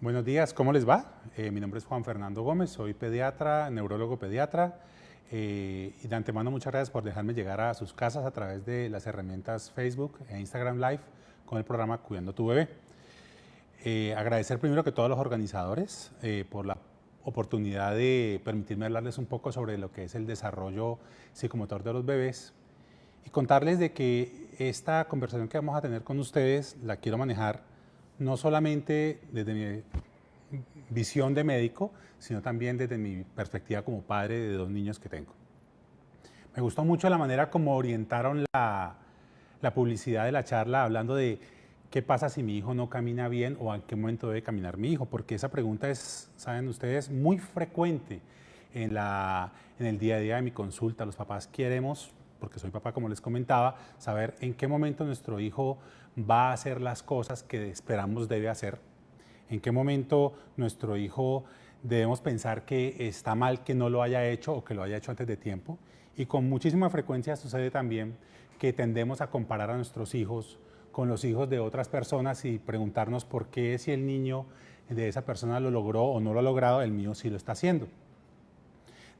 Buenos días, ¿cómo les va? Mi nombre es Juan Fernando Gómez, soy pediatra, neurólogo pediatra y de antemano muchas gracias por dejarme llegar a sus casas a través de las herramientas Facebook e Instagram Live con el programa Cuidando tu Bebé. Agradecer primero que todos los organizadores por la oportunidad de permitirme hablarles un poco sobre lo que es el desarrollo psicomotor de los bebés y contarles de que esta conversación que vamos a tener con ustedes la quiero manejar no solamente desde mi visión de médico, sino también desde mi perspectiva como padre de dos niños que tengo. Me gustó mucho la manera como orientaron la publicidad de la charla hablando de qué pasa si mi hijo no camina bien o en qué momento debe caminar mi hijo, porque esa pregunta es, saben ustedes, muy frecuente en el día a día de mi consulta. Los papás queremos, porque soy papá como les comentaba, saber en qué momento nuestro hijo va a hacer las cosas que esperamos debe hacer, en qué momento nuestro hijo debemos pensar que está mal que no lo haya hecho o que lo haya hecho antes de tiempo. Y con muchísima frecuencia sucede también que tendemos a comparar a nuestros hijos con los hijos de otras personas y preguntarnos por qué si el niño de esa persona lo logró o no lo ha logrado, el mío sí lo está haciendo.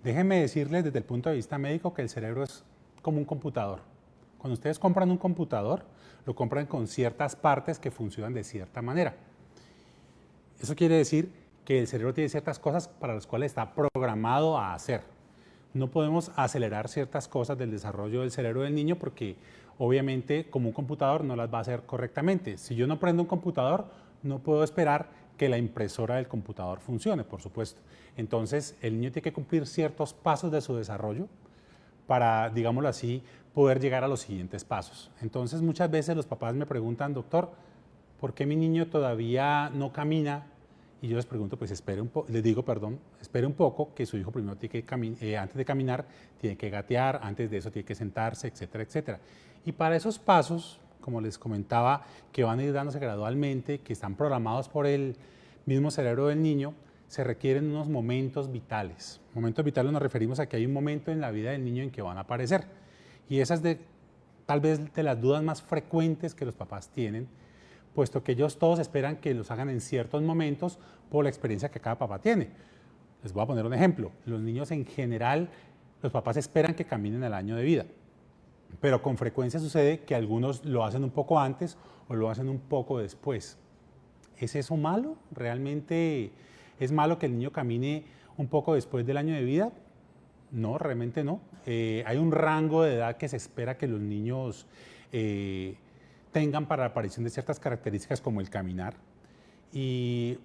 Déjenme decirles desde el punto de vista médico que el cerebro es como un computador. Cuando ustedes compran un computador, lo compran con ciertas partes que funcionan de cierta manera. Eso quiere decir que el cerebro tiene ciertas cosas para las cuales está programado a hacer. No podemos acelerar ciertas cosas del desarrollo del cerebro del niño porque obviamente como un computador no las va a hacer correctamente. Si yo no prendo un computador, no puedo esperar que la impresora del computador funcione, por supuesto. Entonces el niño tiene que cumplir ciertos pasos de su desarrollo para, digámoslo así, poder llegar a los siguientes pasos. Entonces muchas veces los papás me preguntan, doctor, ¿por qué mi niño todavía no camina? Y yo les pregunto, pues espere un poco, les digo, perdón, espere un poco, que su hijo primero tiene que antes de caminar, tiene que gatear, antes de eso tiene que sentarse, etcétera, etcétera. Y para esos pasos, como les comentaba, que van a ir dándose gradualmente, que están programados por el mismo cerebro del niño, se requieren unos momentos vitales. Momentos vitales nos referimos a que hay un momento en la vida del niño en que van a aparecer. Y esas tal vez de las dudas más frecuentes que los papás tienen, puesto que ellos todos esperan que los hagan en ciertos momentos por la experiencia que cada papá tiene. Les voy a poner un ejemplo. Los niños en general, los papás esperan que caminen al año de vida, pero con frecuencia sucede que algunos lo hacen un poco antes o lo hacen un poco después. ¿Es eso malo? ¿Realmente es malo que el niño camine un poco después del año de vida? No, realmente no. Hay un rango de edad que se espera que los niños tengan para la aparición de ciertas características como el caminar. Y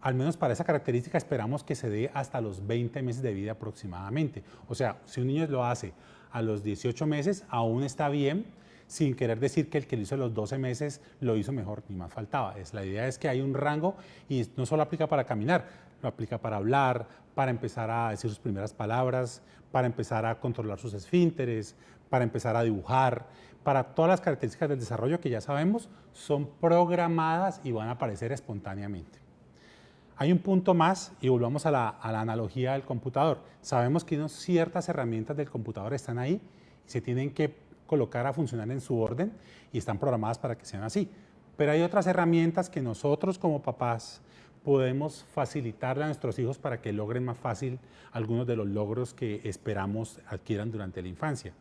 al menos para esa característica esperamos que se dé hasta los 20 meses de vida aproximadamente. O sea, si un niño lo hace a los 18 meses, aún está bien, sin querer decir que el que lo hizo a los 12 meses lo hizo mejor, ni más faltaba. La idea es que hay un rango y no solo aplica para caminar, lo aplica para hablar, para empezar a decir sus primeras palabras, para empezar a controlar sus esfínteres, para empezar a dibujar, para todas las características del desarrollo que ya sabemos son programadas y van a aparecer espontáneamente. Hay un punto más y volvamos a la analogía del computador. Sabemos que ciertas herramientas del computador están ahí y se tienen que colocar a funcionar en su orden y están programadas para que sean así. Pero hay otras herramientas que nosotros como papás podemos facilitarle a nuestros hijos para que logren más fácil algunos de los logros que esperamos adquieran durante la infancia.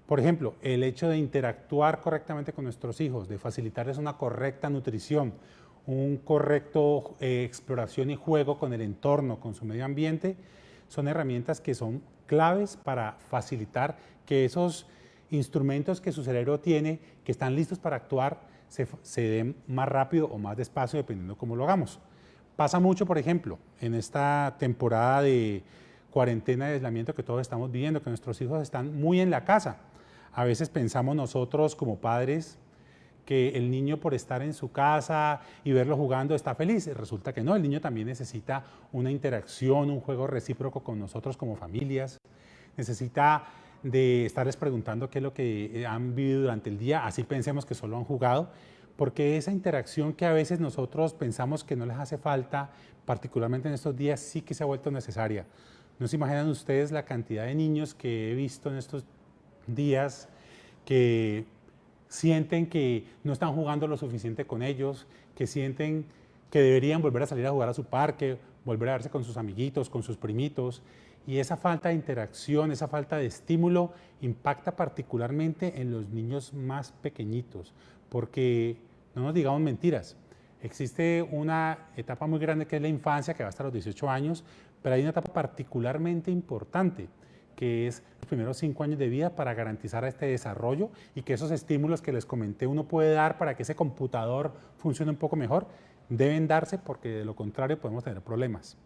Por ejemplo, el hecho de interactuar correctamente con nuestros hijos, de facilitarles una correcta nutrición, un correcto exploración y juego con el entorno, con su medio ambiente, son herramientas que son claves para facilitar que esos instrumentos que su cerebro tiene, que están listos para actuar, se den más rápido o más despacio, dependiendo cómo lo hagamos. Pasa mucho, por ejemplo, en esta temporada de cuarentena, de aislamiento que todos estamos viviendo, que nuestros hijos están muy en la casa. A veces pensamos nosotros como padres que el niño por estar en su casa y verlo jugando está feliz. Resulta que no, el niño también necesita una interacción, un juego recíproco con nosotros como familias. Necesita de estarles preguntando qué es lo que han vivido durante el día, así pensemos que solo han jugado, porque esa interacción que a veces nosotros pensamos que no les hace falta, particularmente en estos días, sí que se ha vuelto necesaria. No se imaginan ustedes la cantidad de niños que he visto en estos días que sienten que no están jugando lo suficiente con ellos, que sienten que deberían volver a salir a jugar a su parque, volver a verse con sus amiguitos, con sus primitos, y esa falta de interacción, esa falta de estímulo impacta particularmente en los niños más pequeñitos, porque no nos digamos mentiras, existe una etapa muy grande que es la infancia, que va hasta los 18 años, pero hay una etapa particularmente importante, que es los primeros 5 años de vida para garantizar este desarrollo y que esos estímulos que les comenté uno puede dar para que ese computador funcione un poco mejor, deben darse porque de lo contrario podemos tener problemas.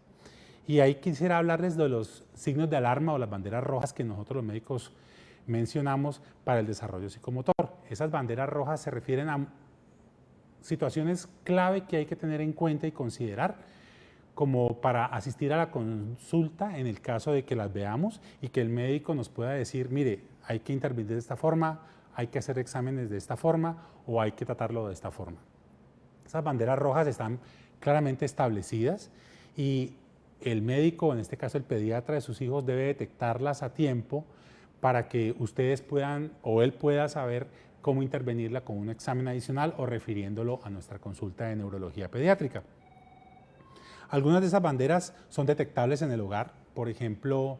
Y ahí quisiera hablarles de los signos de alarma o las banderas rojas que nosotros los médicos mencionamos para el desarrollo psicomotor. Esas banderas rojas se refieren a situaciones clave que hay que tener en cuenta y considerar como para asistir a la consulta en el caso de que las veamos y que el médico nos pueda decir, mire, hay que intervenir de esta forma, hay que hacer exámenes de esta forma o hay que tratarlo de esta forma. Esas banderas rojas están claramente establecidas y el médico, en este caso el pediatra de sus hijos, debe detectarlas a tiempo para que ustedes puedan o él pueda saber cómo intervenirla con un examen adicional o refiriéndolo a nuestra consulta de neurología pediátrica. Algunas de esas banderas son detectables en el hogar, por ejemplo,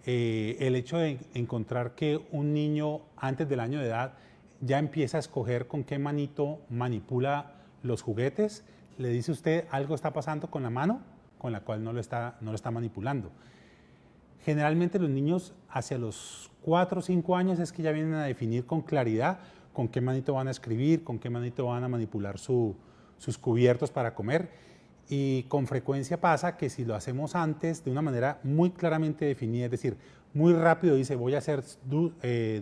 el hecho de encontrar que un niño antes del año de edad ya empieza a escoger con qué manito manipula los juguetes, le dice usted algo está pasando con la mano con la cual no lo está manipulando. Generalmente los niños hacia los 4 o 5 años es que ya vienen a definir con claridad con qué manito van a escribir, con qué manito van a manipular sus cubiertos para comer. Y con frecuencia pasa que si lo hacemos antes de una manera muy claramente definida, es decir, muy rápido dice voy a ser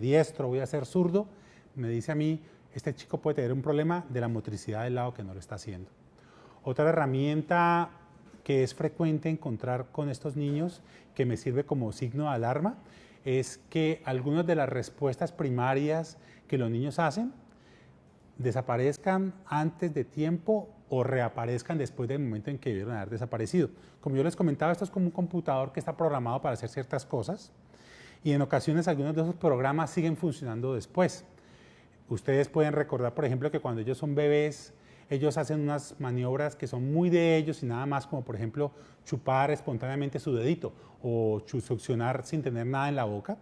diestro, voy a ser zurdo, me dice a mí, este chico puede tener un problema de la motricidad del lado que no lo está haciendo. Otra herramienta que es frecuente encontrar con estos niños, que me sirve como signo de alarma, es que algunas de las respuestas primarias que los niños hacen desaparezcan antes de tiempo o reaparezcan después del momento en que debieron haber desaparecido. Como yo les comentaba, esto es como un computador que está programado para hacer ciertas cosas y en ocasiones algunos de esos programas siguen funcionando después. Ustedes pueden recordar, por ejemplo, que cuando ellos son bebés, ellos hacen unas maniobras que son muy de ellos y nada más, como por ejemplo chupar espontáneamente su dedito o succionar sin tener nada en la boca.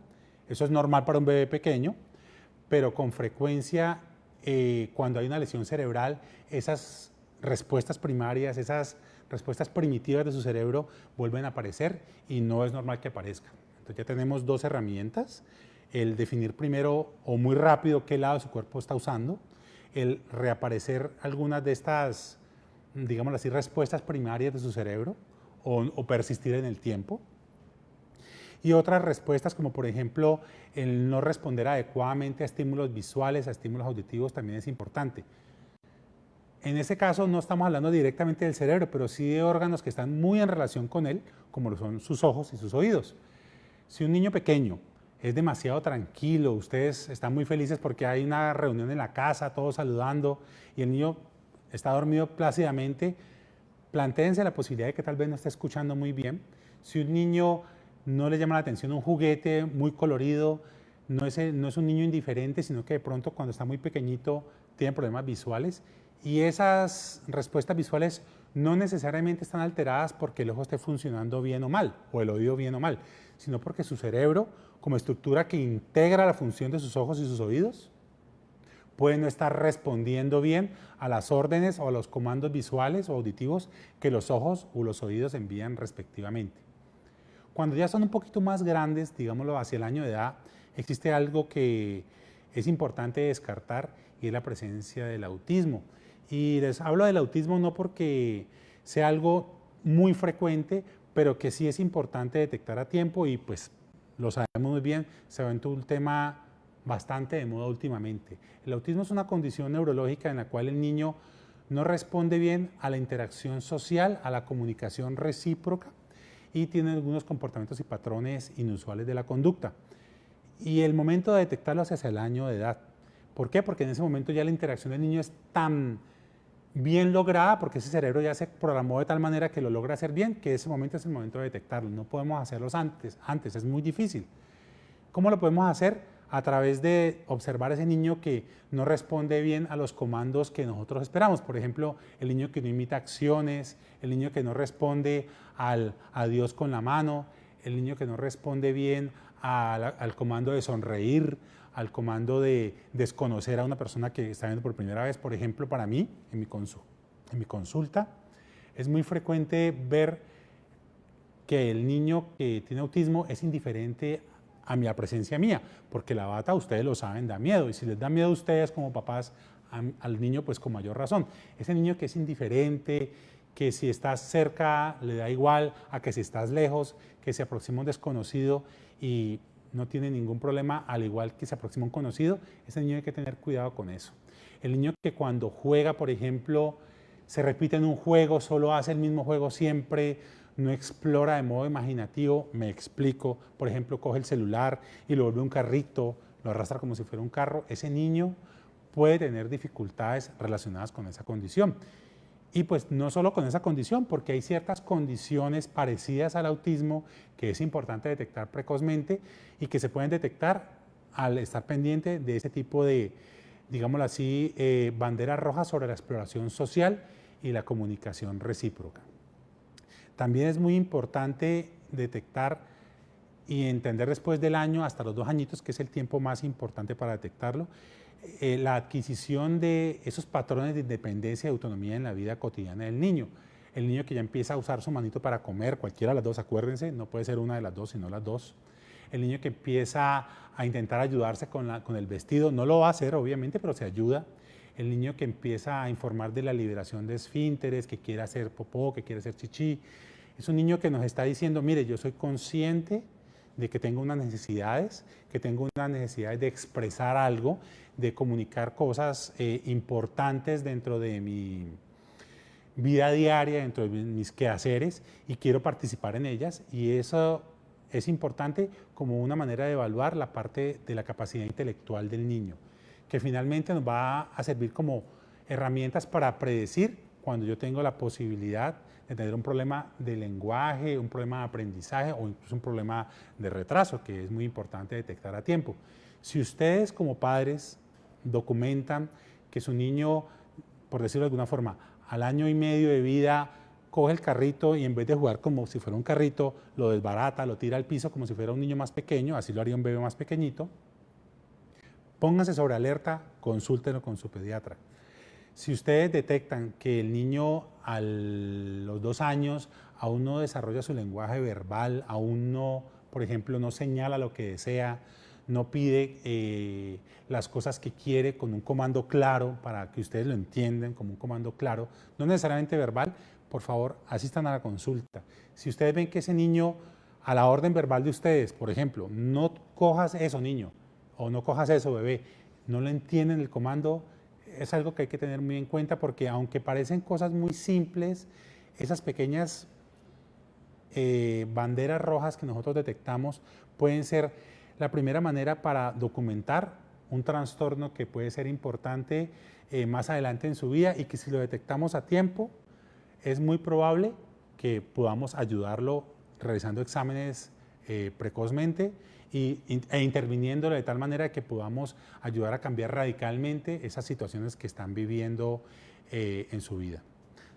Eso es normal para un bebé pequeño, pero con frecuencia cuando hay una lesión cerebral, esas respuestas primarias, esas respuestas primitivas de su cerebro vuelven a aparecer y no es normal que aparezcan. Entonces ya tenemos dos herramientas, el definir primero o muy rápido qué lado de su cuerpo está usando, el reaparecer algunas de estas, digamos así, respuestas primarias de su cerebro o persistir en el tiempo. Y otras respuestas como por ejemplo el no responder adecuadamente a estímulos visuales, a estímulos auditivos también es importante. En ese caso no estamos hablando directamente del cerebro, pero sí de órganos que están muy en relación con él, como lo son sus ojos y sus oídos. Si un niño pequeño es demasiado tranquilo, ustedes están muy felices porque hay una reunión en la casa, todos saludando, y el niño está dormido plácidamente, plantéense la posibilidad de que tal vez no esté escuchando muy bien. Si un niño no le llama la atención un juguete muy colorido, no es un niño indiferente, sino que de pronto cuando está muy pequeñito tiene problemas visuales, y esas respuestas visuales no necesariamente están alteradas porque el ojo esté funcionando bien o mal, o el oído bien o mal, sino porque su cerebro, como estructura que integra la función de sus ojos y sus oídos, puede no estar respondiendo bien a las órdenes o a los comandos visuales o auditivos que los ojos o los oídos envían respectivamente. Cuando ya son un poquito más grandes, digámoslo hacia el año de edad, existe algo que es importante descartar y es la presencia del autismo. Y les hablo del autismo no porque sea algo muy frecuente, pero que sí es importante detectar a tiempo y pues lo sabemos muy bien, se ha vuelto un tema bastante de moda últimamente. El autismo es una condición neurológica en la cual el niño no responde bien a la interacción social, a la comunicación recíproca y tiene algunos comportamientos y patrones inusuales de la conducta. Y el momento de detectarlo es hacia el año de edad. ¿Por qué? Porque en ese momento ya la interacción del niño es tan bien lograda, porque ese cerebro ya se programó de tal manera que lo logra hacer bien, que ese momento es el momento de detectarlo. No podemos hacerlos antes es muy difícil. ¿Cómo lo podemos hacer? a través de observar a ese niño que no responde bien a los comandos que nosotros esperamos. Por ejemplo, el niño que no imita acciones, el niño que no responde al adiós con la mano, el niño que no responde bien al comando de sonreír, al comando de desconocer a una persona que está viendo por primera vez. Por ejemplo, para mí, en mi consulta, es muy frecuente ver que el niño que tiene autismo es indiferente a la presencia mía, porque la bata, ustedes lo saben, da miedo, y si les da miedo a ustedes como papás, al niño pues con mayor razón. Ese niño que es indiferente, que si estás cerca le da igual a que si estás lejos, que se aproxima un desconocido y no tiene ningún problema, al igual que se aproxima un conocido, ese niño hay que tener cuidado con eso. El niño que cuando juega, por ejemplo, se repite en un juego, solo hace el mismo juego siempre, no explora de modo imaginativo, me explico, por ejemplo, coge el celular y lo vuelve un carrito, lo arrastra como si fuera un carro, ese niño puede tener dificultades relacionadas con esa condición. Y pues no solo con esa condición, porque hay ciertas condiciones parecidas al autismo que es importante detectar precozmente y que se pueden detectar al estar pendiente de ese tipo de, digámoslo así, banderas rojas sobre la exploración social y la comunicación recíproca. También es muy importante detectar y entender después del año, hasta los 2 añitos, que es el tiempo más importante para detectarlo, la adquisición de esos patrones de independencia y autonomía en la vida cotidiana del niño. El niño que ya empieza a usar su manito para comer, cualquiera de las dos, acuérdense, no puede ser una de las dos, sino las dos. El niño que empieza a intentar ayudarse con el vestido, no lo va a hacer obviamente, pero se ayuda. El niño que empieza a informar de la liberación de esfínteres, que quiere hacer popó, que quiere hacer chichi. Es un niño que nos está diciendo, mire, yo soy consciente de que tengo unas necesidades, de expresar algo, de comunicar cosas importantes dentro de mi vida diaria, dentro de mis quehaceres, y quiero participar en ellas. Y eso es importante como una manera de evaluar la parte de la capacidad intelectual del niño, que finalmente nos va a servir como herramientas para predecir cuando yo tengo la posibilidad de tener un problema de lenguaje, un problema de aprendizaje o incluso un problema de retraso, que es muy importante detectar a tiempo. Si ustedes como padres documentan que su niño, por decirlo de alguna forma, al año y medio de vida coge el carrito y en vez de jugar como si fuera un carrito, lo desbarata, lo tira al piso como si fuera un niño más pequeño, así lo haría un bebé más pequeñito, pónganse sobre alerta, consúltenlo con su pediatra. Si ustedes detectan que el niño a los 2 años aún no desarrolla su lenguaje verbal, aún no, por ejemplo, no señala lo que desea, no pide las cosas que quiere con un comando claro para que ustedes lo entiendan como un comando claro, no necesariamente verbal, por favor, asistan a la consulta. Si ustedes ven que ese niño, a la orden verbal de ustedes, por ejemplo, no cojas eso, niño, o no cojas eso, bebé, no lo entienden el comando, es algo que hay que tener muy en cuenta porque aunque parecen cosas muy simples, esas pequeñas banderas rojas que nosotros detectamos pueden ser la primera manera para documentar un trastorno que puede ser importante más adelante en su vida y que si lo detectamos a tiempo es muy probable que podamos ayudarlo realizando exámenes precozmente e interviniéndolo de tal manera que podamos ayudar a cambiar radicalmente esas situaciones que están viviendo en su vida.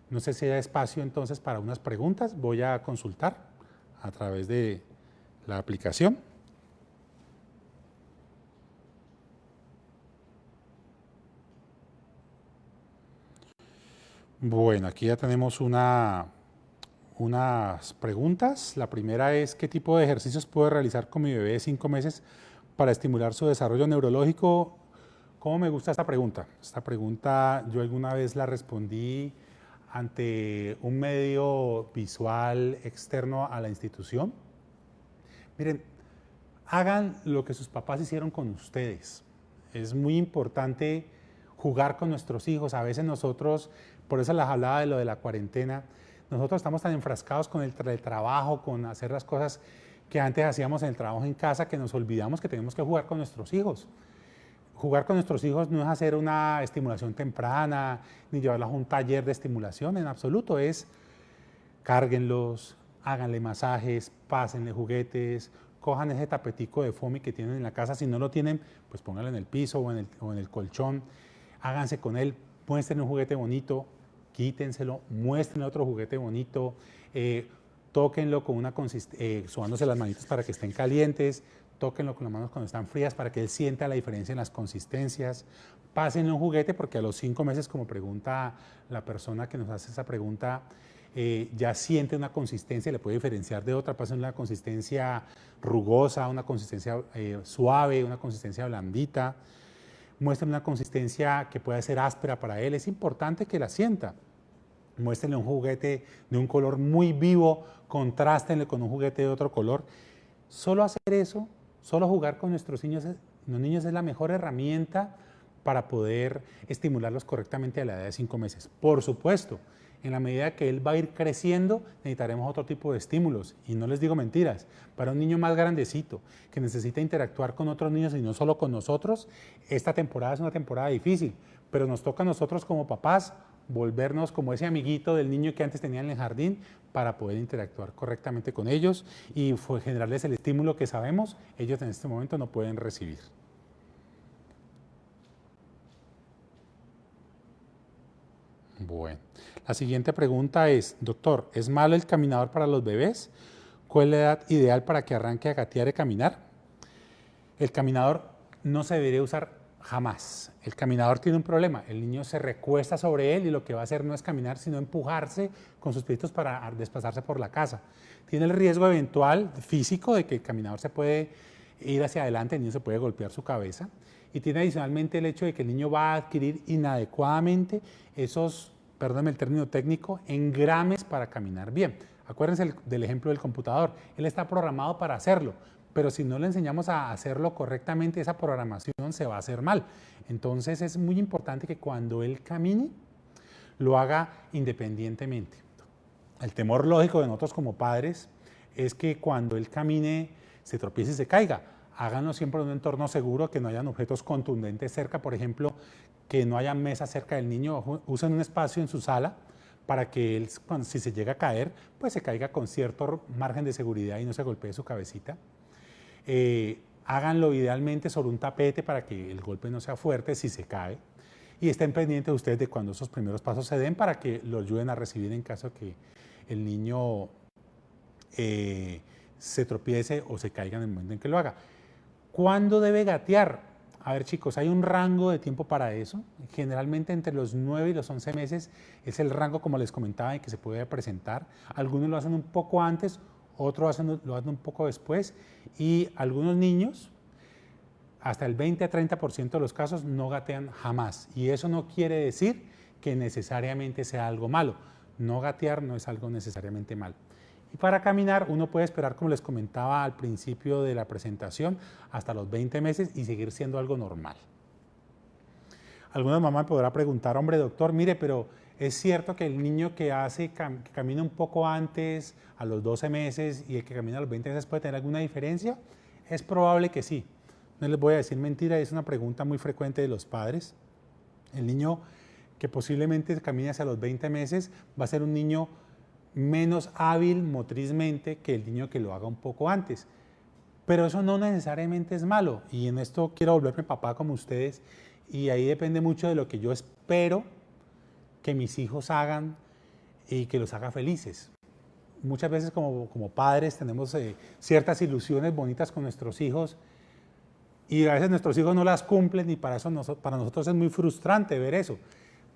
No sé si hay espacio entonces para unas preguntas. Voy a consultar a través de la aplicación. Bueno, aquí ya tenemos unas preguntas. La primera es, ¿qué tipo de ejercicios puedo realizar con mi bebé de 5 meses para estimular su desarrollo neurológico? ¿Cómo me gusta esta pregunta? Esta pregunta yo alguna vez la respondí ante un medio visual externo a la institución. Miren, hagan lo que sus papás hicieron con ustedes. Es muy importante jugar con nuestros hijos. A veces nosotros, por eso les hablaba de lo de la cuarentena, nosotros estamos tan enfrascados con el trabajo, con hacer las cosas que antes hacíamos en el trabajo en casa, que nos olvidamos que tenemos que jugar con nuestros hijos. Jugar con nuestros hijos no es hacer una estimulación temprana, ni llevarlos a un taller de estimulación, en absoluto. Es cárguenlos, háganle masajes, pásenle juguetes, cojan ese tapetico de foamy que tienen en la casa, si no lo tienen, pues pónganlo en el piso o en el colchón, háganse con él, muestren un juguete bonito, quítenselo, muestren otro juguete bonito, tóquenlo con una subándose las manitas para que estén calientes, tóquenlo con las manos cuando están frías para que él sienta la diferencia en las consistencias. Pásenle un juguete porque a los 5 meses, como pregunta la persona que nos hace esa pregunta, ya siente una consistencia, le puede diferenciar de otra, pásenle una consistencia rugosa, una consistencia suave, una consistencia blandita. Muéstrenle una consistencia que pueda ser áspera para él, es importante que la sienta. Muéstrenle un juguete de un color muy vivo, contrástenle con un juguete de otro color. Solo hacer eso, solo jugar con nuestros niños, los niños es la mejor herramienta para poder estimularlos correctamente a la edad de 5 meses. Por supuesto, en la medida que él va a ir creciendo, necesitaremos otro tipo de estímulos. Y no les digo mentiras, para un niño más grandecito, que necesita interactuar con otros niños y no solo con nosotros, esta temporada es una temporada difícil, pero nos toca a nosotros como papás volvernos como ese amiguito del niño que antes tenían en el jardín para poder interactuar correctamente con ellos y generarles el estímulo que sabemos ellos en este momento no pueden recibir. Bueno, la siguiente pregunta es, doctor, ¿es malo el caminador para los bebés? ¿Cuál es la edad ideal para que arranque a gatear y caminar? El caminador no se debería usar jamás. El caminador tiene un problema, el niño se recuesta sobre él y lo que va a hacer no es caminar, sino empujarse con sus piecitos para desplazarse por la casa. Tiene el riesgo eventual físico de que el caminador se puede ir hacia adelante, el niño se puede golpear su cabeza. Y tiene adicionalmente el hecho de que el niño va a adquirir inadecuadamente esos, perdónenme el término técnico, engrames para caminar bien. Acuérdense del ejemplo del computador, él está programado para hacerlo, pero si no le enseñamos a hacerlo correctamente, esa programación se va a hacer mal. Entonces es muy importante que cuando él camine, lo haga independientemente. El temor lógico de nosotros como padres es que cuando él camine, se tropiece y se caiga. Háganlo siempre en un entorno seguro, que no hayan objetos contundentes cerca, por ejemplo, que no haya mesa cerca del niño, usen un espacio en su sala para que él, si se llega a caer, pues se caiga con cierto margen de seguridad y no se golpee su cabecita. Háganlo idealmente sobre un tapete para que el golpe no sea fuerte si se cae y estén pendientes ustedes de cuando esos primeros pasos se den para que lo ayuden a recibir en caso que el niño se tropiece o se caiga en el momento en que lo haga. ¿Cuándo debe gatear? A ver, chicos, hay un rango de tiempo para eso. Generalmente entre los 9 y los 11 meses es el rango, como les comentaba, en que se puede presentar. Algunos lo hacen un poco antes, otros lo hacen un poco después y algunos niños, hasta el 20 a 30% de los casos, no gatean jamás. Y eso no quiere decir que necesariamente sea algo malo. No gatear no es algo necesariamente malo. Y para caminar uno puede esperar, como les comentaba al principio de la presentación, hasta los 20 meses y seguir siendo algo normal. Alguna mamá podrá preguntar, hombre doctor, mire, pero ¿es cierto que el niño que camina un poco antes, a los 12 meses, y el que camina a los 20 meses puede tener alguna diferencia? Es probable que sí. No les voy a decir mentira, es una pregunta muy frecuente de los padres. El niño que posiblemente camine hacia los 20 meses va a ser un niño menos hábil motrizmente que el niño que lo haga un poco antes. Pero eso no necesariamente es malo, y en esto quiero volverme papá como ustedes, y ahí depende mucho de lo que yo espero que mis hijos hagan y que los haga felices. Muchas veces como padres tenemos ciertas ilusiones bonitas con nuestros hijos y a veces nuestros hijos no las cumplen y para nosotros es muy frustrante ver eso.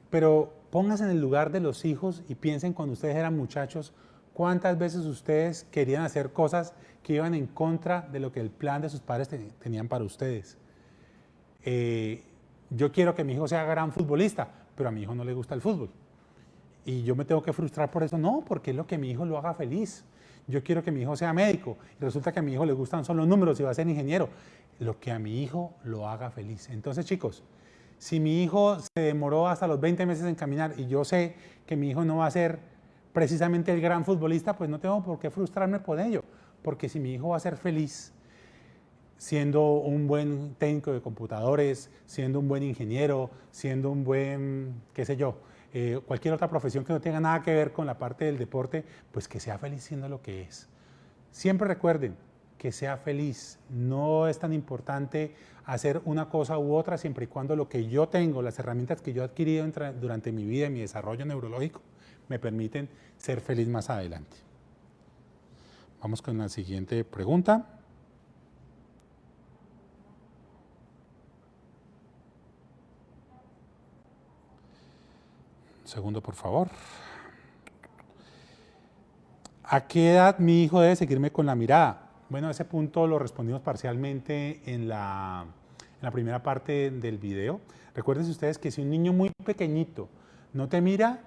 Pero pónganse en el lugar de los hijos y piensen cuando ustedes eran muchachos, cuántas veces ustedes querían hacer cosas que iban en contra de lo que el plan de sus padres tenían para ustedes. Yo quiero que mi hijo sea gran futbolista, pero a mi hijo no le gusta el fútbol. Y yo me tengo que frustrar por eso. No, porque es lo que mi hijo lo haga feliz. Yo quiero que mi hijo sea médico y resulta que a mi hijo le gustan solo los números y va a ser ingeniero. Lo que a mi hijo lo haga feliz. Entonces, chicos, si mi hijo se demoró hasta los 20 meses en caminar y yo sé que mi hijo no va a ser precisamente el gran futbolista, pues no tengo por qué frustrarme por ello. Porque si mi hijo va a ser feliz siendo un buen técnico de computadores, siendo un buen ingeniero, siendo un buen, qué sé yo, cualquier otra profesión que no tenga nada que ver con la parte del deporte, pues que sea feliz siendo lo que es. Siempre recuerden, que sea feliz. No es tan importante hacer una cosa u otra siempre y cuando lo que yo tengo, las herramientas que yo he adquirido durante mi vida y mi desarrollo neurológico, me permiten ser feliz más adelante. Vamos con la siguiente pregunta. Un segundo, por favor. ¿A qué edad mi hijo debe seguirme con la mirada? Bueno, a ese punto lo respondimos parcialmente en la primera parte del video. Recuerden ustedes que si un niño muy pequeñito no te mira,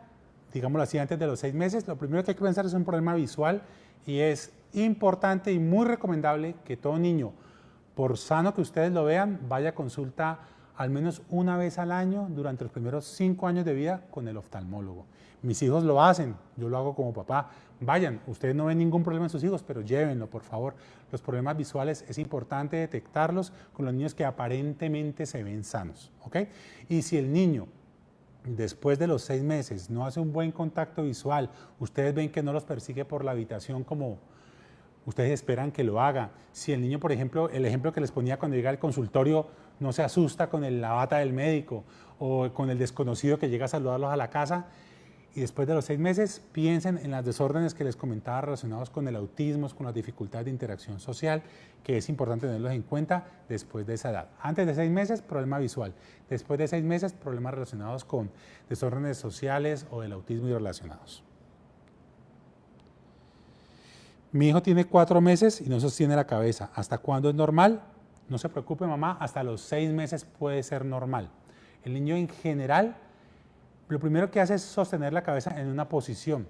digámoslo así, antes de los 6 meses, lo primero que hay que pensar es un problema visual y es importante y muy recomendable que todo niño, por sano que ustedes lo vean, vaya a consulta al menos una vez al año durante los primeros 5 años de vida con el oftalmólogo. Mis hijos lo hacen, yo lo hago como papá. Vayan, ustedes no ven ningún problema en sus hijos, pero llévenlo, por favor. Los problemas visuales es importante detectarlos con los niños que aparentemente se ven sanos, ¿ok? Y si el niño después de los 6 meses no hace un buen contacto visual, ustedes ven que no los persigue por la habitación como ustedes esperan que lo haga. Si el niño, por ejemplo, el ejemplo que les ponía cuando llega al consultorio, no se asusta con la bata del médico o con el desconocido que llega a saludarlos a la casa, y después de los 6 meses piensen en las desórdenes que les comentaba relacionados con el autismo, con las dificultades de interacción social, que es importante tenerlos en cuenta después de esa edad. Antes de 6 meses, problema visual. Después de 6 meses, problemas relacionados con desórdenes sociales o del autismo y relacionados. Mi hijo tiene 4 meses y no sostiene la cabeza. ¿Hasta cuándo es normal? No se preocupe, mamá, hasta los 6 meses puede ser normal. El niño en general, lo primero que hace es sostener la cabeza en una posición.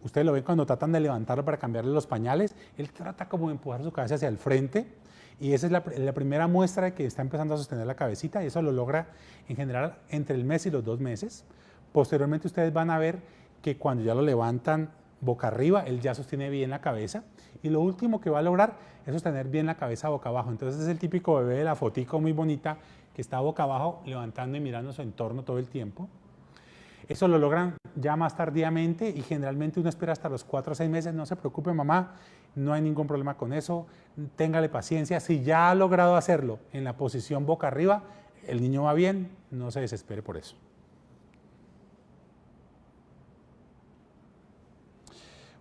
Ustedes lo ven cuando tratan de levantarlo para cambiarle los pañales, él trata como de empujar su cabeza hacia el frente y esa es la primera muestra de que está empezando a sostener la cabecita y eso lo logra en general entre el mes y los 2 meses. Posteriormente ustedes van a ver que cuando ya lo levantan boca arriba, él ya sostiene bien la cabeza y lo último que va a lograr es sostener bien la cabeza boca abajo. Entonces es el típico bebé de la fotico muy bonita que está boca abajo levantando y mirando su entorno todo el tiempo. Eso lo logran ya más tardíamente y generalmente uno espera hasta los 4 o 6 meses. No se preocupe, mamá, no hay ningún problema con eso. Téngale paciencia. Si ya ha logrado hacerlo en la posición boca arriba, el niño va bien, no se desespere por eso.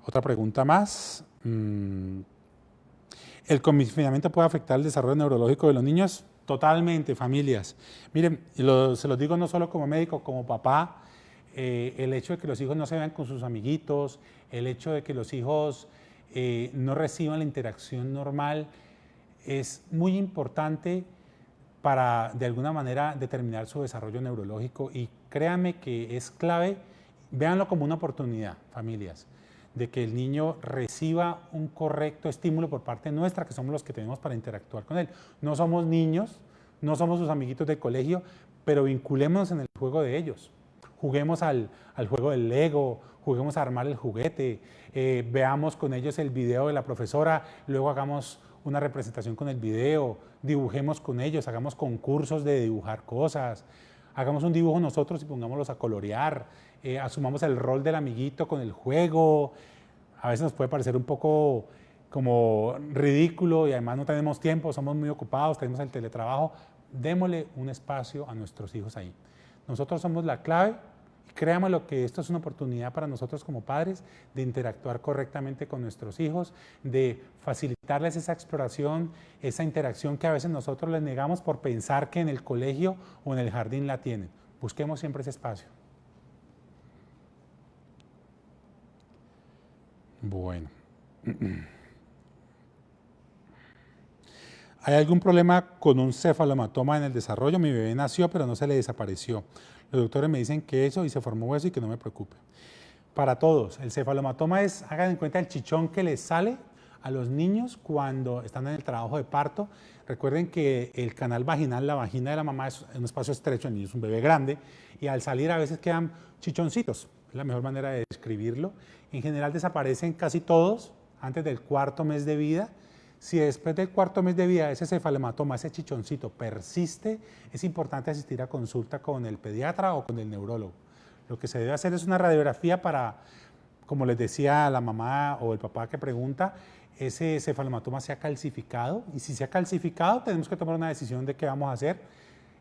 Otra pregunta más. ¿El confinamiento puede afectar el desarrollo neurológico de los niños? Totalmente, familias. Miren, se los digo no solo como médico, como papá. El hecho de que los hijos no se vean con sus amiguitos, el hecho de que los hijos no reciban la interacción normal, es muy importante para, de alguna manera, determinar su desarrollo neurológico y créanme que es clave, véanlo como una oportunidad, familias, de que el niño reciba un correcto estímulo por parte nuestra, que somos los que tenemos para interactuar con él. No somos niños, no somos sus amiguitos de colegio, pero vinculémonos en el juego de ellos. Juguemos al juego del Lego, juguemos a armar el juguete, veamos con ellos el video de la profesora, luego hagamos una representación con el video, dibujemos con ellos, hagamos concursos de dibujar cosas, hagamos un dibujo nosotros y pongámoslos a colorear, asumamos el rol del amiguito con el juego. A veces nos puede parecer un poco como ridículo y además no tenemos tiempo, somos muy ocupados, tenemos el teletrabajo. Démosle un espacio a nuestros hijos ahí. Nosotros somos la clave. Créanmelo que esto es una oportunidad para nosotros como padres de interactuar correctamente con nuestros hijos, de facilitarles esa exploración, esa interacción que a veces nosotros les negamos por pensar que en el colegio o en el jardín la tienen. Busquemos siempre ese espacio. Bueno. ¿Hay algún problema con un cefalomatoma en el desarrollo? Mi bebé nació, pero no se le desapareció. Los doctores me dicen que eso y se formó hueso y que no me preocupe. Para todos, el cefalomatoma es, hagan en cuenta el chichón que les sale a los niños cuando están en el trabajo de parto. Recuerden que el canal vaginal, la vagina de la mamá es un espacio estrecho, el niño es un bebé grande y al salir a veces quedan chichoncitos. Es la mejor manera de describirlo. En general desaparecen casi todos antes del 4.º mes de vida. Si después del 4.º mes de vida ese cefalomatoma, ese chichoncito persiste, es importante asistir a consulta con el pediatra o con el neurólogo. Lo que se debe hacer es una radiografía para, como les decía la mamá o el papá que pregunta, ese cefalomatoma se ha calcificado, y si se ha calcificado tenemos que tomar una decisión de qué vamos a hacer.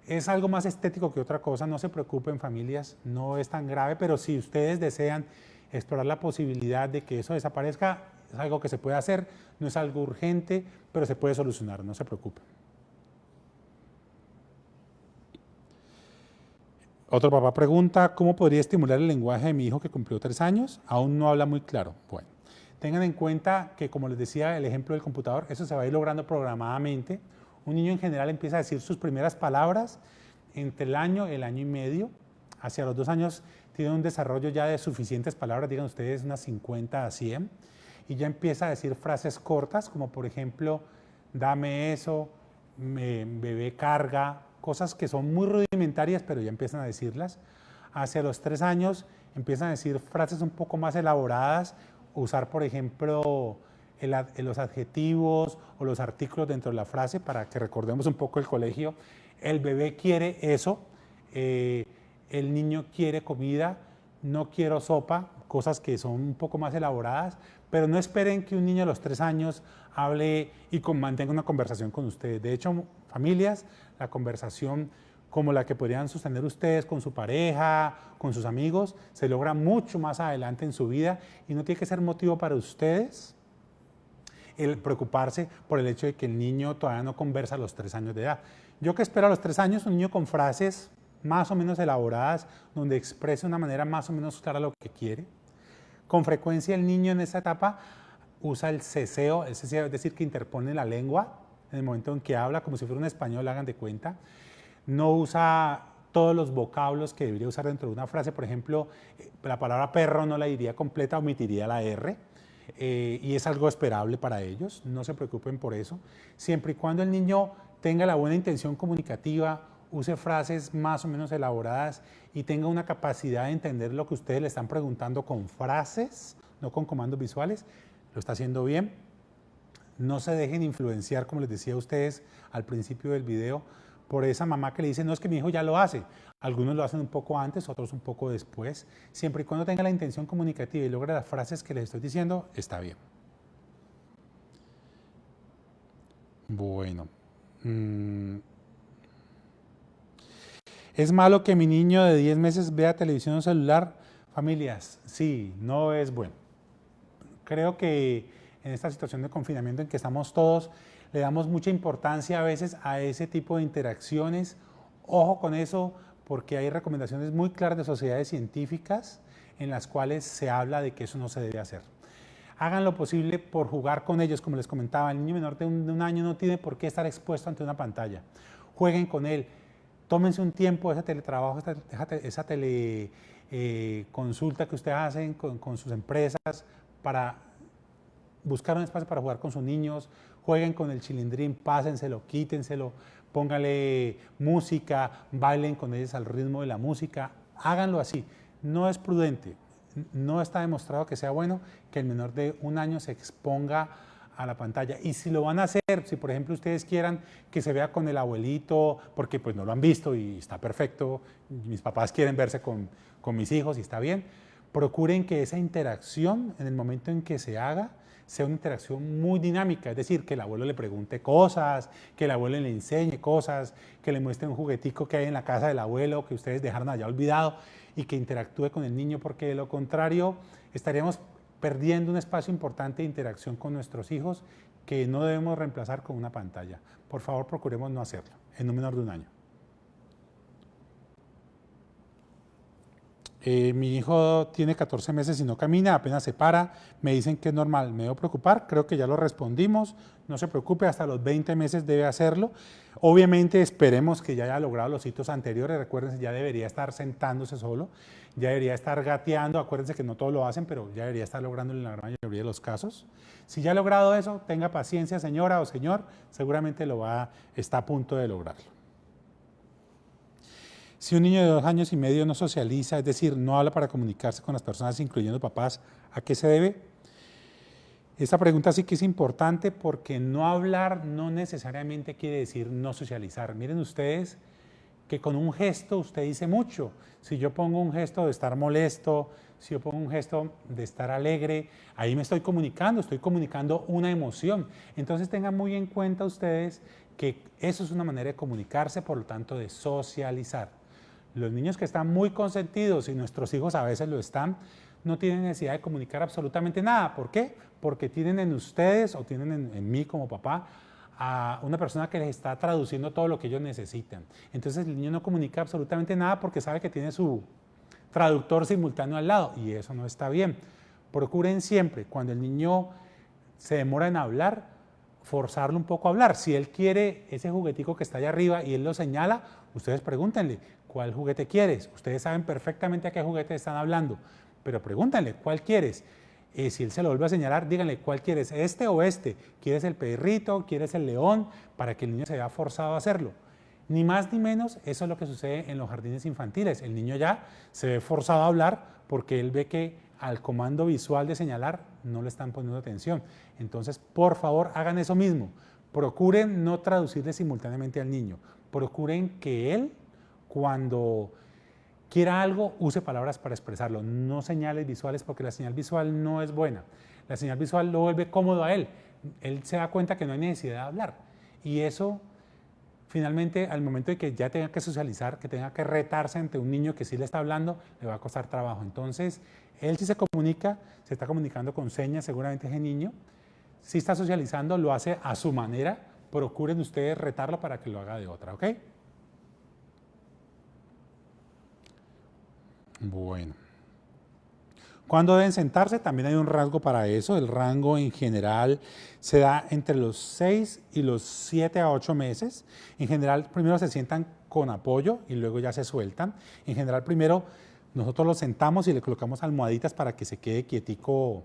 Es algo más estético que otra cosa, no se preocupen familias, no es tan grave, pero si ustedes desean explorar la posibilidad de que eso desaparezca, es algo que se puede hacer, no es algo urgente, pero se puede solucionar, no se preocupen. Otro papá pregunta, ¿cómo podría estimular el lenguaje de mi hijo que cumplió 3 años? Aún no habla muy claro. Bueno, tengan en cuenta que, como les decía, el ejemplo del computador, eso se va a ir logrando programadamente. Un niño en general empieza a decir sus primeras palabras entre el año y medio. Hacia los 2 años tiene un desarrollo ya de suficientes palabras, digan ustedes unas 50 a 100, y ya empieza a decir frases cortas, como por ejemplo, dame eso, bebé carga, cosas que son muy rudimentarias, pero ya empiezan a decirlas. Hacia los 3 años empiezan a decir frases un poco más elaboradas, usar por ejemplo los adjetivos o los artículos dentro de la frase para que recordemos un poco el colegio. El bebé quiere eso, el niño quiere comida, no quiero sopa, cosas que son un poco más elaboradas, pero no esperen que un niño a los 3 años hable y mantenga una conversación con ustedes. De hecho, familias, la conversación como la que podrían sostener ustedes con su pareja, con sus amigos, se logra mucho más adelante en su vida y no tiene que ser motivo para ustedes el preocuparse por el hecho de que el niño todavía no conversa a los 3 años de edad. Yo que espero a los 3 años un niño con frases más o menos elaboradas, donde exprese de una manera más o menos clara lo que quiere. Con frecuencia el niño en esa etapa usa el ceseo, es decir, que interpone la lengua en el momento en que habla, como si fuera un español, hagan de cuenta. No usa todos los vocablos que debería usar dentro de una frase. Por ejemplo, la palabra perro no la diría completa, omitiría la R. Y es algo esperable para ellos, no se preocupen por eso. Siempre y cuando el niño tenga la buena intención comunicativa, use frases más o menos elaboradas y tenga una capacidad de entender lo que ustedes le están preguntando con frases, no con comandos visuales, lo está haciendo bien. No se dejen influenciar, como les decía a ustedes al principio del video, por esa mamá que le dice, no, es que mi hijo ya lo hace. Algunos lo hacen un poco antes, otros un poco después. Siempre y cuando tenga la intención comunicativa y logre las frases que les estoy diciendo, está bien. Bueno. ¿Es malo que mi niño de 10 meses vea televisión o celular? Familias, sí, no es bueno. Creo que en esta situación de confinamiento en que estamos todos, le damos mucha importancia a veces a ese tipo de interacciones. Ojo con eso, porque hay recomendaciones muy claras de sociedades científicas en las cuales se habla de que eso no se debe hacer. Hagan lo posible por jugar con ellos, como les comentaba, el niño menor de un año no tiene por qué estar expuesto ante una pantalla. Jueguen con él, tómense un tiempo, ese teletrabajo, esa teleconsulta que ustedes hacen con sus empresas para buscar un espacio para jugar con sus niños, jueguen con el chilindrín, pásenselo, quítenselo, pónganle música, bailen con ellos al ritmo de la música, háganlo así. No es prudente, no está demostrado que sea bueno que el menor de 1 año se exponga a la pantalla. Y si lo van a hacer, si por ejemplo ustedes quieran que se vea con el abuelito, porque pues no lo han visto y está perfecto, mis papás quieren verse con mis hijos y está bien, procuren que esa interacción en el momento en que se haga sea una interacción muy dinámica, es decir, que el abuelo le pregunte cosas, que el abuelo le enseñe cosas, que le muestre un juguetico que hay en la casa del abuelo que ustedes dejaron allá olvidado y que interactúe con el niño, porque de lo contrario estaríamos perdiendo un espacio importante de interacción con nuestros hijos que no debemos reemplazar con una pantalla. Por favor, procuremos no hacerlo en un menor de 1 año. Mi hijo tiene 14 meses y no camina, apenas se para, me dicen que es normal, me debo preocupar, creo que ya lo respondimos, no se preocupe, hasta los 20 meses debe hacerlo. Obviamente esperemos que ya haya logrado los hitos anteriores, recuérdense, ya debería estar sentándose solo, ya debería estar gateando, acuérdense que no todos lo hacen, pero ya debería estar lográndolo en la gran mayoría de los casos. Si ya ha logrado eso, tenga paciencia, señora o señor, seguramente está a punto de lograrlo. Si un niño de 2 años y medio no socializa, es decir, no habla para comunicarse con las personas, incluyendo papás, ¿a qué se debe? Esta pregunta sí que es importante porque no hablar no necesariamente quiere decir no socializar. Miren ustedes que con un gesto usted dice mucho. Si yo pongo un gesto de estar molesto, si yo pongo un gesto de estar alegre, ahí me estoy comunicando una emoción. Entonces tengan muy en cuenta ustedes que eso es una manera de comunicarse, por lo tanto de socializar. Los niños que están muy consentidos, y nuestros hijos a veces lo están, no tienen necesidad de comunicar absolutamente nada. ¿Por qué? Porque tienen en ustedes o tienen en mí como papá a una persona que les está traduciendo todo lo que ellos necesitan. Entonces el niño no comunica absolutamente nada porque sabe que tiene su traductor simultáneo al lado y eso no está bien. Procuren siempre, cuando el niño se demora en hablar, forzarlo un poco a hablar. Si él quiere ese juguetico que está allá arriba y él lo señala, ustedes pregúntenle, ¿cuál juguete quieres? Ustedes saben perfectamente a qué juguete están hablando, pero pregúntenle, ¿cuál quieres? Si él se lo vuelve a señalar, díganle, ¿cuál quieres? ¿Este o este? ¿Quieres el perrito? ¿Quieres el león? Para que el niño se vea forzado a hacerlo. Ni más ni menos, eso es lo que sucede en los jardines infantiles. El niño ya se ve forzado a hablar porque él ve que al comando visual de señalar no le están poniendo atención. Entonces, por favor, hagan eso mismo. Procuren no traducirle simultáneamente al niño. Procuren que él, cuando quiera algo, use palabras para expresarlo, no señales visuales, porque la señal visual no es buena. La señal visual lo vuelve cómodo a él. Él se da cuenta que no hay necesidad de hablar. Y eso, finalmente, al momento de que ya tenga que socializar, que tenga que retarse ante un niño que sí le está hablando, le va a costar trabajo. Entonces, él sí se comunica, se está comunicando con señas, seguramente ese niño. Si está socializando, lo hace a su manera. Procuren ustedes retarlo para que lo haga de otra, ¿ok? Bueno. ¿Cuándo deben sentarse? También hay un rango para eso. El rango en general se da entre los 6 y los 7 a 8 meses. En general, primero se sientan con apoyo y luego ya se sueltan. En general, primero nosotros los sentamos y le colocamos almohaditas para que se quede quietico,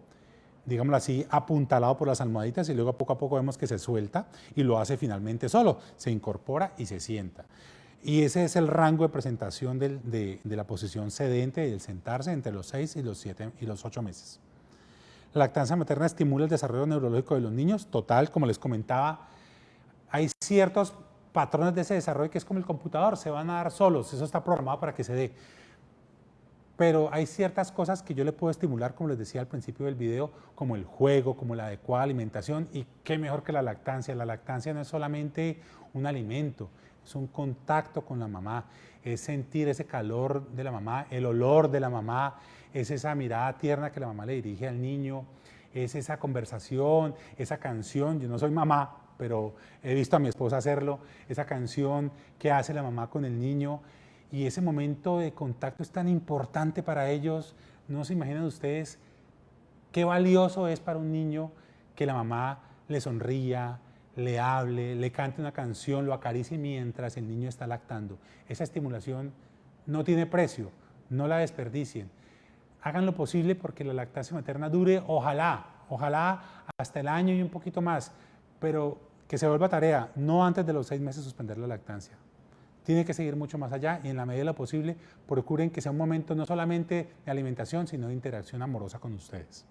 digámoslo así, apuntalado por las almohaditas y luego poco a poco vemos que se suelta y lo hace finalmente solo. Se incorpora y se sienta. Y ese es el rango de presentación de la posición sedente, del sentarse entre los 6 y los 7 y los 8 meses. La lactancia materna estimula el desarrollo neurológico de los niños. Total, como les comentaba, hay ciertos patrones de ese desarrollo que es como el computador, se van a dar solos, eso está programado para que se dé. Pero hay ciertas cosas que yo le puedo estimular, como les decía al principio del video, como el juego, como la adecuada alimentación, y qué mejor que la lactancia. La lactancia no es solamente un alimento, es un contacto con la mamá, es sentir ese calor de la mamá, el olor de la mamá, es esa mirada tierna que la mamá le dirige al niño, es esa conversación, esa canción. Yo no soy mamá, pero he visto a mi esposa hacerlo, esa canción que hace la mamá con el niño, y ese momento de contacto es tan importante para ellos. No se imaginan ustedes qué valioso es para un niño que la mamá le sonría, le hable, le cante una canción, lo acaricie mientras el niño está lactando. Esa estimulación no tiene precio, no la desperdicien. Hagan lo posible porque la lactancia materna dure, ojalá hasta el año y un poquito más, pero que se vuelva tarea, no antes de los 6 meses suspender la lactancia. Tiene que seguir mucho más allá y en la medida de lo posible procuren que sea un momento no solamente de alimentación, sino de interacción amorosa con ustedes.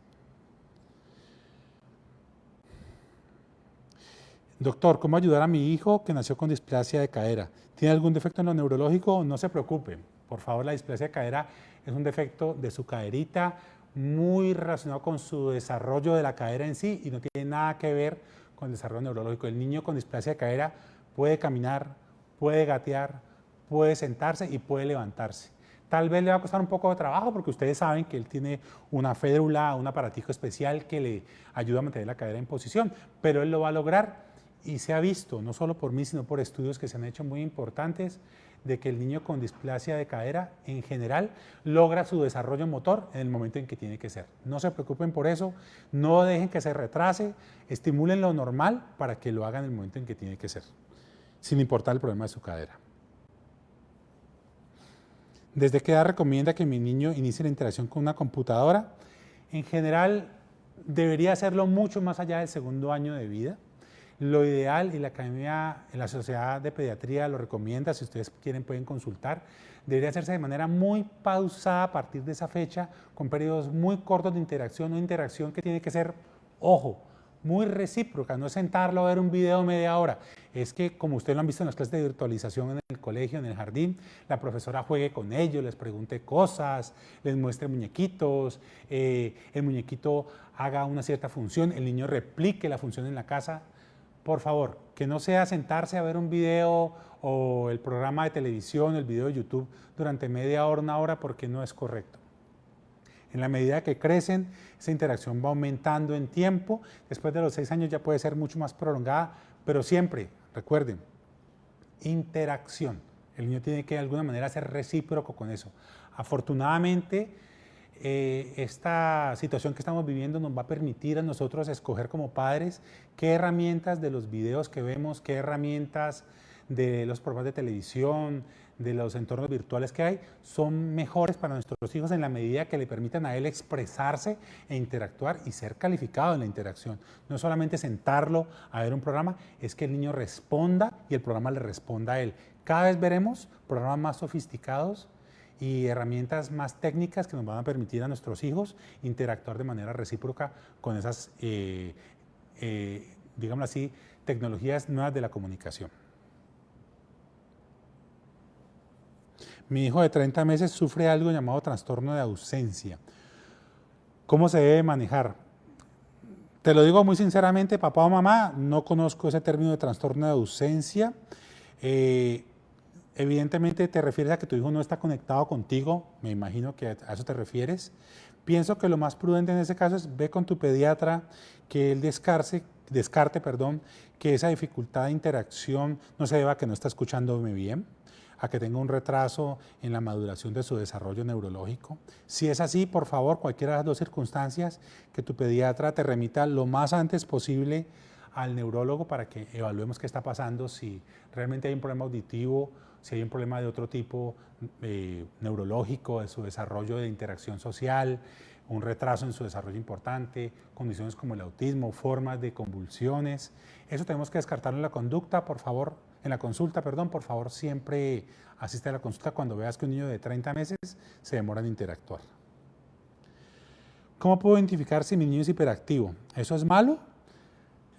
Doctor, ¿cómo ayudar a mi hijo que nació con displasia de cadera? ¿Tiene algún defecto en lo neurológico? No se preocupe. Por favor, la displasia de cadera es un defecto de su caderita muy relacionado con su desarrollo de la cadera en sí y no tiene nada que ver con el desarrollo neurológico. El niño con displasia de cadera puede caminar, puede gatear, puede sentarse y puede levantarse. Tal vez le va a costar un poco de trabajo porque ustedes saben que él tiene una férula, un aparatico especial que le ayuda a mantener la cadera en posición, pero él lo va a lograr y se ha visto, no solo por mí, sino por estudios que se han hecho muy importantes, de que el niño con displasia de cadera en general logra su desarrollo motor en el momento en que tiene que ser. No se preocupen por eso, no dejen que se retrase, estimulen lo normal para que lo hagan en el momento en que tiene que ser, sin importar el problema de su cadera. ¿Desde qué edad recomienda que mi niño inicie la interacción con una computadora? En general, debería hacerlo mucho más allá del 2.º año de vida. Lo ideal, y la Academia, la Sociedad de Pediatría lo recomienda, si ustedes quieren pueden consultar, debería hacerse de manera muy pausada a partir de esa fecha, con periodos muy cortos de interacción, una interacción que tiene que ser, ojo, muy recíproca, no es sentarlo a ver un video media hora, es que como ustedes lo han visto en las clases de virtualización en el colegio, en el jardín, la profesora juegue con ellos, les pregunte cosas, les muestre muñequitos, el muñequito haga una cierta función, el niño replique la función en la casa. Por favor, que no sea sentarse a ver un video o el programa de televisión, el video de YouTube durante media hora, una hora, porque no es correcto. En la medida que crecen, esa interacción va aumentando en tiempo. Después de los 6 años ya puede ser mucho más prolongada, pero siempre, recuerden, interacción. El niño tiene que de alguna manera ser recíproco con eso. Afortunadamente, esta situación que estamos viviendo nos va a permitir a nosotros escoger como padres qué herramientas de los videos que vemos, qué herramientas de los programas de televisión, de los entornos virtuales que hay, son mejores para nuestros hijos en la medida que le permitan a él expresarse e interactuar y ser calificado en la interacción. No solamente sentarlo a ver un programa, es que el niño responda y el programa le responda a él. Cada vez veremos programas más sofisticados y herramientas más técnicas que nos van a permitir a nuestros hijos interactuar de manera recíproca con esas, digámoslo así, tecnologías nuevas de la comunicación. Mi hijo de 30 meses sufre algo llamado trastorno de ausencia. ¿Cómo se debe manejar? Te lo digo muy sinceramente, papá o mamá, no conozco ese término de trastorno de ausencia. Evidentemente te refieres a que tu hijo no está conectado contigo, me imagino que a eso te refieres. Pienso que lo más prudente en ese caso es ve con tu pediatra, que él descarte, que esa dificultad de interacción no se deba a que no está escuchándome bien, a que tenga un retraso en la maduración de su desarrollo neurológico. Si es así, por favor, cualquiera de las dos circunstancias, que tu pediatra te remita lo más antes posible al neurólogo para que evaluemos qué está pasando, si realmente hay un problema auditivo, si hay un problema de otro tipo neurológico, de su desarrollo de interacción social, un retraso en su desarrollo importante, condiciones como el autismo, formas de convulsiones. Eso tenemos que descartarlo en la conducta, por favor, en la consulta, perdón, por favor, siempre asiste a la consulta cuando veas que un niño de 30 meses se demora en interactuar. ¿Cómo puedo identificar si mi niño es hiperactivo? ¿Eso es malo?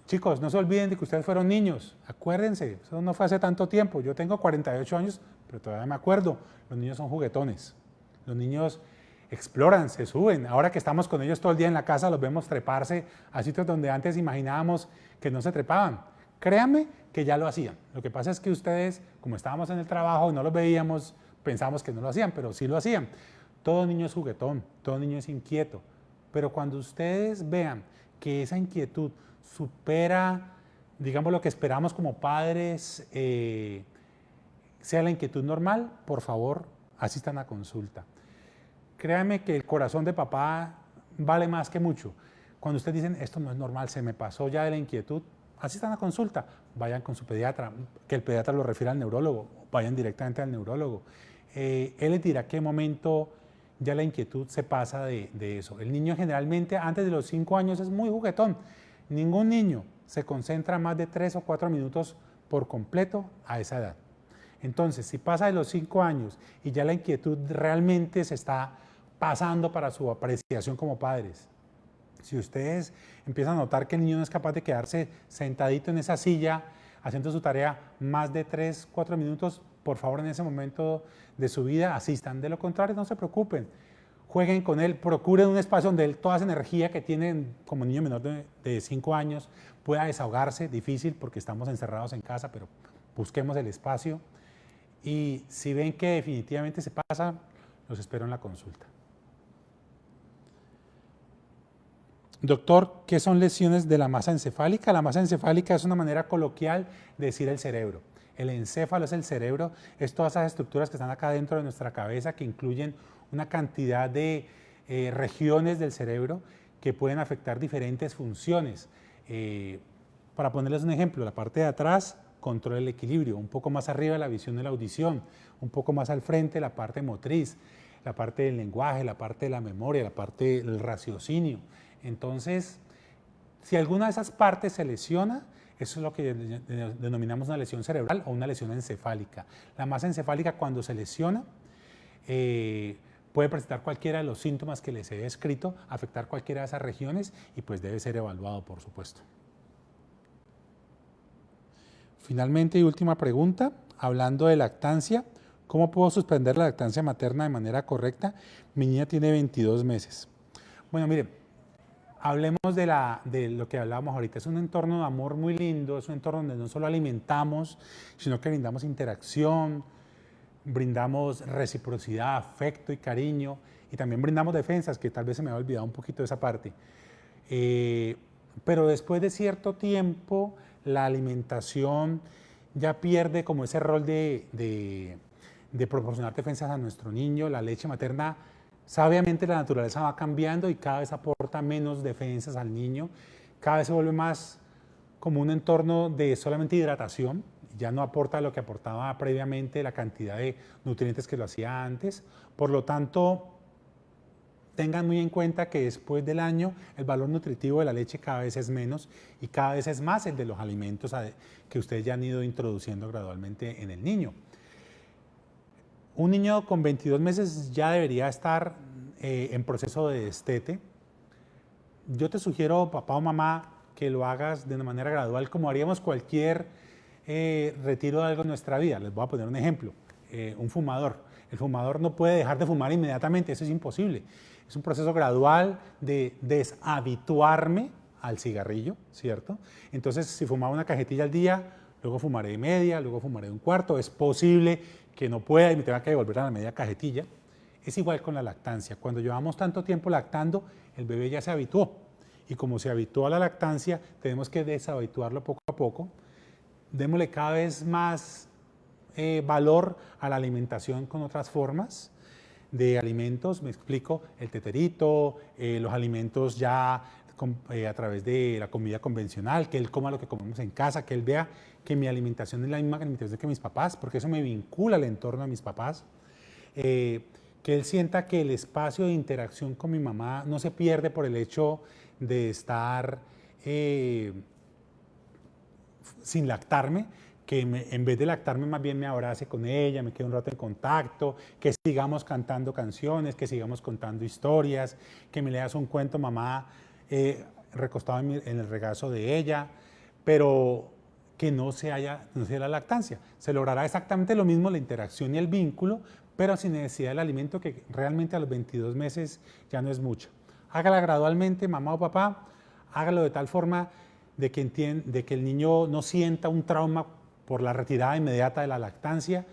Chicos, no se olviden de que ustedes fueron niños, acuérdense, eso no fue hace tanto tiempo, yo tengo 48 años, pero todavía me acuerdo, los niños son juguetones, los niños exploran, se suben, ahora que estamos con ellos todo el día en la casa los vemos treparse a sitios donde antes imaginábamos que no se trepaban. Créanme que ya lo hacían, lo que pasa es que ustedes, como estábamos en el trabajo y no los veíamos, pensamos que no lo hacían, pero sí lo hacían. Todo niño es juguetón, todo niño es inquieto, pero cuando ustedes vean que esa inquietud supera, digamos, lo que esperamos como padres, sea la inquietud normal, por favor, asistan a consulta. Créanme que el corazón de papá vale más que mucho. Cuando ustedes dicen, esto no es normal, se me pasó ya de la inquietud, asistan a consulta, vayan con su pediatra, que el pediatra lo refiera al neurólogo, vayan directamente al neurólogo. Él les dirá qué momento ya la inquietud se pasa de eso. El niño generalmente antes de los 5 años es muy juguetón. Ningún niño se concentra más de 3 o 4 minutos por completo a esa edad. Entonces, si pasa de los 5 años y ya la inquietud realmente se está pasando para su apreciación como padres, si ustedes empiezan a notar que el niño no es capaz de quedarse sentadito en esa silla haciendo su tarea más de 3, 4 minutos, por favor en ese momento de su vida asistan. De lo contrario, no se preocupen. Jueguen con él, procuren un espacio donde él toda esa energía que tiene como niño menor de 5 años pueda desahogarse, difícil porque estamos encerrados en casa, pero busquemos el espacio. Y si ven que definitivamente se pasa, los espero en la consulta. Doctor, ¿qué son lesiones de la masa encefálica? La masa encefálica es una manera coloquial de decir el cerebro. El encéfalo es el cerebro, es todas esas estructuras que están acá dentro de nuestra cabeza que incluyen una cantidad de regiones del cerebro que pueden afectar diferentes funciones. Para ponerles un ejemplo, la parte de atrás controla el equilibrio, un poco más arriba la visión y la audición, un poco más al frente la parte motriz, la parte del lenguaje, la parte de la memoria, la parte del raciocinio. Entonces, si alguna de esas partes se lesiona, eso es lo que denominamos una lesión cerebral o una lesión encefálica. La masa encefálica cuando se lesiona puede presentar cualquiera de los síntomas que les he descrito, afectar cualquiera de esas regiones y pues debe ser evaluado, por supuesto. Finalmente y última pregunta, hablando de lactancia, ¿cómo puedo suspender la lactancia materna de manera correcta? Mi niña tiene 22 meses. Bueno, mire, hablemos de lo que hablábamos ahorita. Es un entorno de amor muy lindo, es un entorno donde no solo alimentamos, sino que brindamos interacción, brindamos reciprocidad, afecto y cariño, y también brindamos defensas, que tal vez se me había olvidado un poquito de esa parte. Pero después de cierto tiempo, la alimentación ya pierde como ese rol de proporcionar defensas a nuestro niño. La leche materna, sabiamente la naturaleza va cambiando y cada vez aporta menos defensas al niño, cada vez se vuelve más como un entorno de solamente hidratación, ya no aporta lo que aportaba previamente, la cantidad de nutrientes que lo hacía antes. Por lo tanto, tengan muy en cuenta que después del año el valor nutritivo de la leche cada vez es menos y cada vez es más el de los alimentos que ustedes ya han ido introduciendo gradualmente en el niño. Un niño con 22 meses ya debería estar en proceso de destete. Yo te sugiero, papá o mamá, que lo hagas de una manera gradual, como haríamos cualquier retiro de algo en nuestra vida. Les voy a poner un ejemplo. Un fumador. El fumador no puede dejar de fumar inmediatamente, eso es imposible. Es un proceso gradual de deshabituarme al cigarrillo, ¿cierto? Entonces, si fumaba una cajetilla al día, luego fumaré media, luego fumaré un cuarto. Es posible que no pueda y me tenga que devolver a la media cajetilla. Es igual con la lactancia. Cuando llevamos tanto tiempo lactando, el bebé ya se habituó. Y como se habituó a la lactancia, tenemos que deshabituarlo poco a poco. Démosle cada vez más valor a la alimentación con otras formas de alimentos. Me explico, el teterito, los alimentos ya a través de la comida convencional, que él coma lo que comemos en casa, que él vea que mi alimentación es la misma alimentación que mis papás, porque eso me vincula al entorno de mis papás. Que él sienta que el espacio de interacción con mi mamá no se pierde por el hecho de estar sin lactarme, que en vez de lactarme más bien me abrace con ella, me quede un rato en contacto, que sigamos cantando canciones, que sigamos contando historias, que me leas un cuento, mamá, recostado en el regazo de ella, pero que no sea la lactancia. Se logrará exactamente lo mismo, la interacción y el vínculo, pero sin necesidad del alimento, que realmente a los 22 meses ya no es mucho. Hágala gradualmente, mamá o papá, hágalo de tal forma de que el niño no sienta un trauma por la retirada inmediata de la lactancia.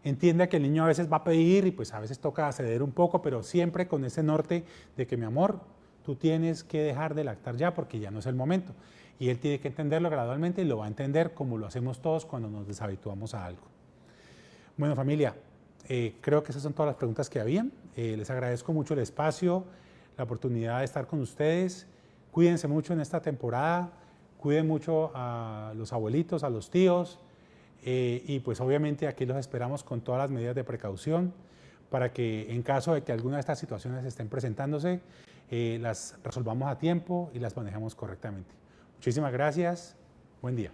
Entienda que el niño a veces va a pedir y pues a veces toca ceder un poco, pero siempre con ese norte de que, mi amor, tú tienes que dejar de lactar ya porque ya no es el momento. Y él tiene que entenderlo gradualmente y lo va a entender como lo hacemos todos cuando nos deshabituamos a algo. Bueno, familia, creo que esas son todas las preguntas que habían. Les agradezco mucho el espacio, la oportunidad de estar con ustedes. Cuídense mucho en esta temporada, cuiden mucho a los abuelitos, a los tíos, y pues obviamente aquí los esperamos con todas las medidas de precaución para que en caso de que alguna de estas situaciones estén presentándose, las resolvamos a tiempo y las manejemos correctamente. Muchísimas gracias, buen día.